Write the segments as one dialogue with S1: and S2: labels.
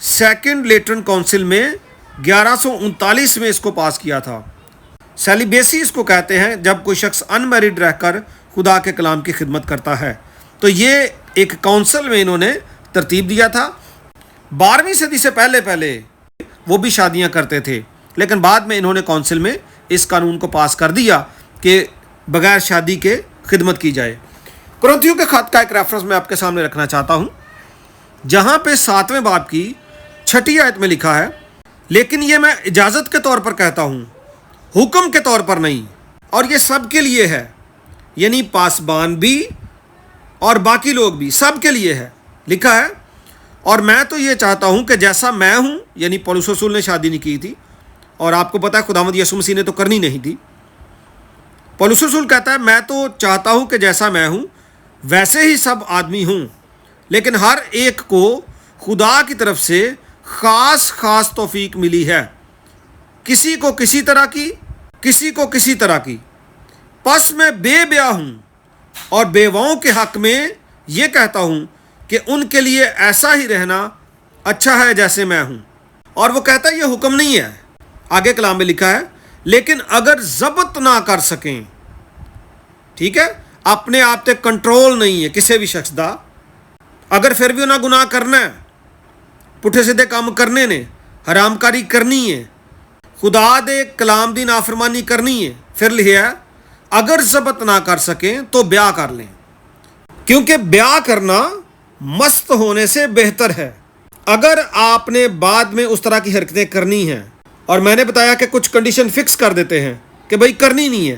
S1: Second Lateran council میں 1139 میں اس کو پاس کیا تھا۔ سیلیبیسی اس کو کہتے ہیں جب کوئی شخص ان میرڈ رہ کر خدا کے کلام کی خدمت کرتا ہے۔ تو یہ ایک کونسل میں انہوں نے ترتیب دیا تھا۔ 12ویں صدی سے پہلے وہ بھی شادیاں کرتے تھے، لیکن بعد میں انہوں نے کونسل میں اس قانون کو پاس کر دیا کہ بغیر شادی کے خدمت کی جائے۔ کرنتھیوں کے خط کا ایک ریفرنس میں آپ کے سامنے رکھنا چاہتا ہوں، جہاں پہ 7ویں باب کی 6 آیت میں لکھا ہے، لیکن یہ میں اجازت کے طور پر کہتا ہوں، حکم کے طور پر نہیں، اور یہ سب کے لیے ہے، یعنی پاسبان بھی اور باقی لوگ بھی، سب کے لیے ہے۔ لکھا ہے، اور میں تو یہ چاہتا ہوں کہ جیسا میں ہوں، یعنی پولس رسول نے شادی نہیں کی تھی، اور آپ کو پتہ ہے خداوند یسوع مسیح نے تو کرنی نہیں تھی۔ پولس رسول کہتا ہے میں تو چاہتا ہوں کہ جیسا میں ہوں ویسے ہی سب آدمی ہوں، لیکن ہر ایک کو خدا کی طرف سے خاص توفیق ملی ہے، کسی کو کسی طرح کی، کسی کو کسی طرح کی۔ پس میں بے بیاہ ہوں اور بیواؤں کے حق میں یہ کہتا ہوں کہ ان کے لیے ایسا ہی رہنا اچھا ہے جیسے میں ہوں۔ اور وہ کہتا ہے یہ حکم نہیں ہے، آگے کلام میں لکھا ہے، لیکن اگر ضبط نہ کر سکیں، ٹھیک ہے، اپنے آپ تے کنٹرول نہیں ہے کسی بھی شخص دا، اگر پھر بھی انہیں گناہ کرنا ہے، پٹھے سیدھے کام کرنے نے، حرام کاری کرنی ہے، خدا دے کلام دی نافرمانی کرنی ہے، پھر لکھا ہے اگر ضبط نہ کر سکیں تو بیاہ کر لیں، کیونکہ بیاہ کرنا مست ہونے سے بہتر ہے۔ اگر آپ نے بعد میں اس طرح کی حرکتیں کرنی ہیں، اور میں نے بتایا کہ کچھ کنڈیشن فکس کر دیتے ہیں کہ بھئی کرنی نہیں ہے،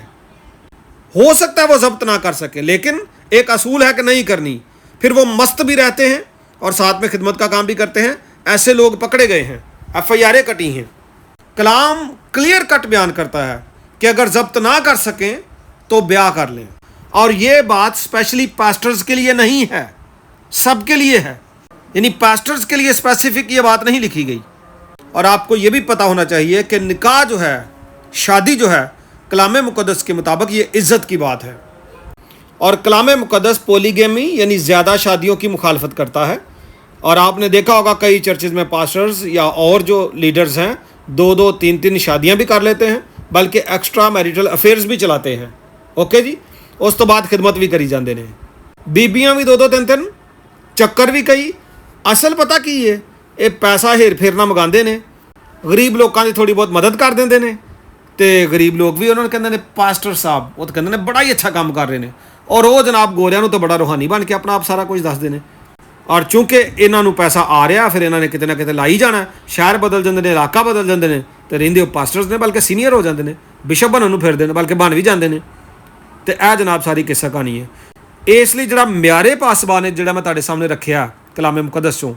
S1: ہو سکتا ہے وہ ضبط نہ کر سکے، لیکن ایک اصول ہے کہ نہیں کرنی، پھر وہ مست بھی رہتے ہیں اور ساتھ میں خدمت کا کام بھی کرتے ہیں، ایسے لوگ پکڑے گئے ہیں، FIR کٹی ہیں۔ کلام کلیئر کٹ بیان کرتا ہے کہ اگر ضبط نہ کر سکیں تو بیاہ کر لیں، اور یہ بات اسپیشلی پاسٹرز کے لیے نہیں ہے، سب کے لیے ہے، یعنی پاسٹرز کے لیے اسپیسیفک یہ بات نہیں لکھی گئی۔ اور آپ کو یہ بھی پتہ ہونا چاہیے کہ نکاح جو ہے، شادی جو ہے، کلام مقدس کے مطابق یہ عزت کی بات ہے، اور کلام مقدس پولیگیمی یعنی زیادہ شادیوں کی مخالفت کرتا ہے۔ اور آپ نے دیکھا ہوگا کئی چرچز میں پاسٹرز یا اور جو لیڈرز ہیں 2 3 شادیاں بھی کر لیتے ہیں، بلکہ ایکسٹرا میریٹل افیئرز بھی چلاتے ہیں، اوکے جی، اس تو بعد خدمت بھی کری جاندے نے، بیبیاں بھی 2 3 چکر بھی کئی، اصل پتہ کی ہے یہ پیسہ ہیر پھیرنا مگاندے نے، غریب لوگوں کی تھوڑی بہت مدد کر دیندے نے، تے غریب لوگ بھی انہوں نے کہندے نے پاسٹر صاحب وہ تو کہندے نے بڑا ہی اچھا کام کر رہے ہیں، اور وہ جناب گوریاں نو تو بڑا روحانی بن کے اپنا آپ سارا کچھ دس دینے، اور چونکہ انہاں نو پیسہ آ رہا پھر انہاں نے کتے نہ کتے لائی جانا، شہر بدل جاندے نے، علاقہ بدل جاندے نے، تے رہندے پاسٹرز نے بلکہ سینئر ہو جاندے نے، بشپ بنن نو پھردے نے، بلکہ بن بھی جاندے نے، تے اے جناب ساری قصہ کہانی ہے۔ اس لیے جڑا میارے پاسبان ہے جڑا میں تہاڈے سامنے رکھیا کلام مقدس چوں،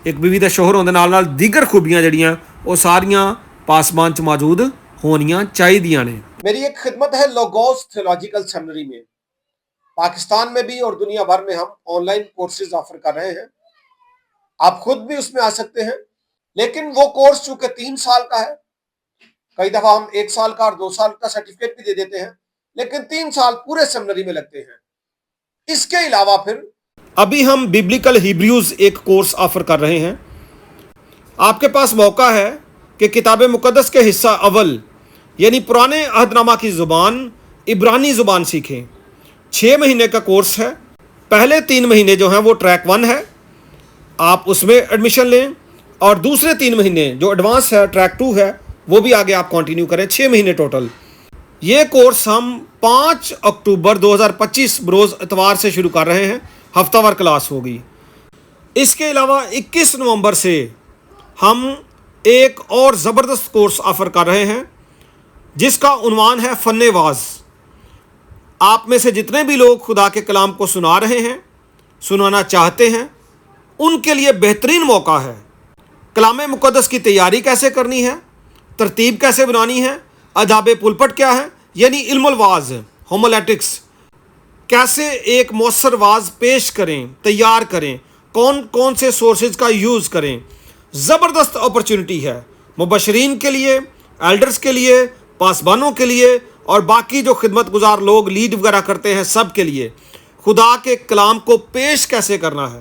S1: ایک بیوی دے شوہر ہوندے نال دیگر خوبیاں جڑیاں وہ ساریاں پاسبان چ موجود ہونیاں چاہیدیاں نے۔ میری ایک خدمت ہے لوگوس تھیولوجیکل سیمنری میں، پاکستان میں بھی اور دنیا بھر میں ہم آن لائن کورسز آفر کر رہے ہیں، آپ خود بھی اس میں آ سکتے ہیں، لیکن وہ کورس چونکہ 3 سال کا ہے، کئی دفعہ ہم 1 سال کا اور 2 سال کا سرٹیفکیٹ بھی دے دیتے ہیں، لیکن 3 سال پورے سیمنری میں لگتے ہیں۔ اس کے علاوہ پھر ابھی ہم بیبلیکل ہیبریوز ایک کورس آفر کر رہے ہیں۔ آپ کے پاس موقع ہے کہ کتاب مقدس کے حصہ اول یعنی پرانے عہد نامہ کی زبان عبرانی زبان سیکھیں۔ 6 مہینے کا کورس ہے، پہلے 3 مہینے جو ہیں وہ ٹریک 1 ہے، آپ اس میں ایڈمیشن لیں، اور دوسرے 3 مہینے جو ایڈوانس ہے ٹریک 2 ہے وہ بھی آگے آپ کنٹینیو کریں، 6 مہینے ٹوٹل۔ یہ کورس ہم 5 اکتوبر 2025 بروز اتوار سے شروع کر رہے ہیں، ہفتہ وار کلاس ہوگی۔ اس کے علاوہ 21 نومبر سے ہم ایک اور زبردست کورس آفر کر رہے ہیں جس کا عنوان ہے فن واز۔ آپ میں سے جتنے بھی لوگ خدا کے کلام کو سنا رہے ہیں، سنانا چاہتے ہیں، ان کے لیے بہترین موقع ہے۔ کلام مقدس کی تیاری کیسے کرنی ہے، ترتیب کیسے بنانی ہے، آداب پلپٹ کیا ہے یعنی علم الواز، ہومولیٹکس، کیسے ایک مؤثر واز پیش کریں، تیار کریں، کون کون سے سورسز کا یوز کریں۔ زبردست اپرچونٹی ہے مبشرین کے لیے، ایلڈرز کے لیے، پاسبانوں کے لیے، اور باقی جو خدمت گزار لوگ لیڈ وغیرہ کرتے ہیں سب کے لیے۔ خدا کے کلام کو پیش کیسے کرنا ہے،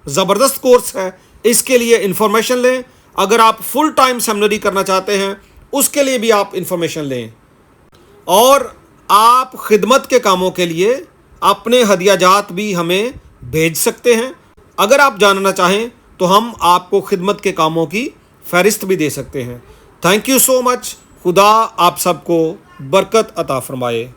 S1: زبردست کورس ہے، اس کے لیے انفارمیشن لیں. اگر آپ فل ٹائم سیمنری کرنا چاہتے ہیں اس کے لیے بھی آپ انفارمیشن لیں. اور آپ خدمت کے کاموں کے لیے اپنے ہدیہ جات بھی ہمیں بھیج سکتے ہیں. اگر آپ جاننا چاہیں تو ہم آپ کو خدمت کے کاموں کی فہرست بھی دے سکتے ہیں. تھینک یو سو مچ. خدا آپ سب کو برکت عطا فرمائے.